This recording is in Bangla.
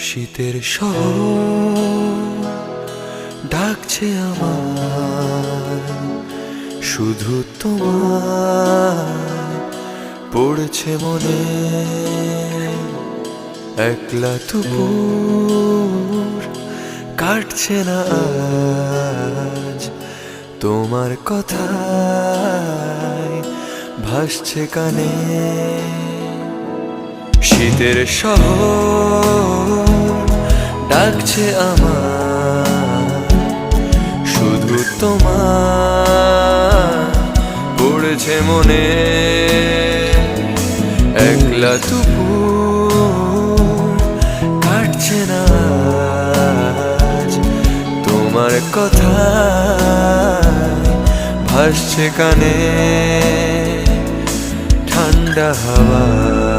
শীতের শহর ডাকছে আমার, শুধু তোমার পড়ছে মনে। একলা দুপুর কাটছে না আজ, তোমার কথায় ভাসছে কানে। শীতের শহর ডাকছে আমার, শুধু তোমার পড়েছে মনে। একলা দুপুর কাটছে না আজ, তোমার কথায় ভাসছে কানে। ঠান্ডা হাওয়া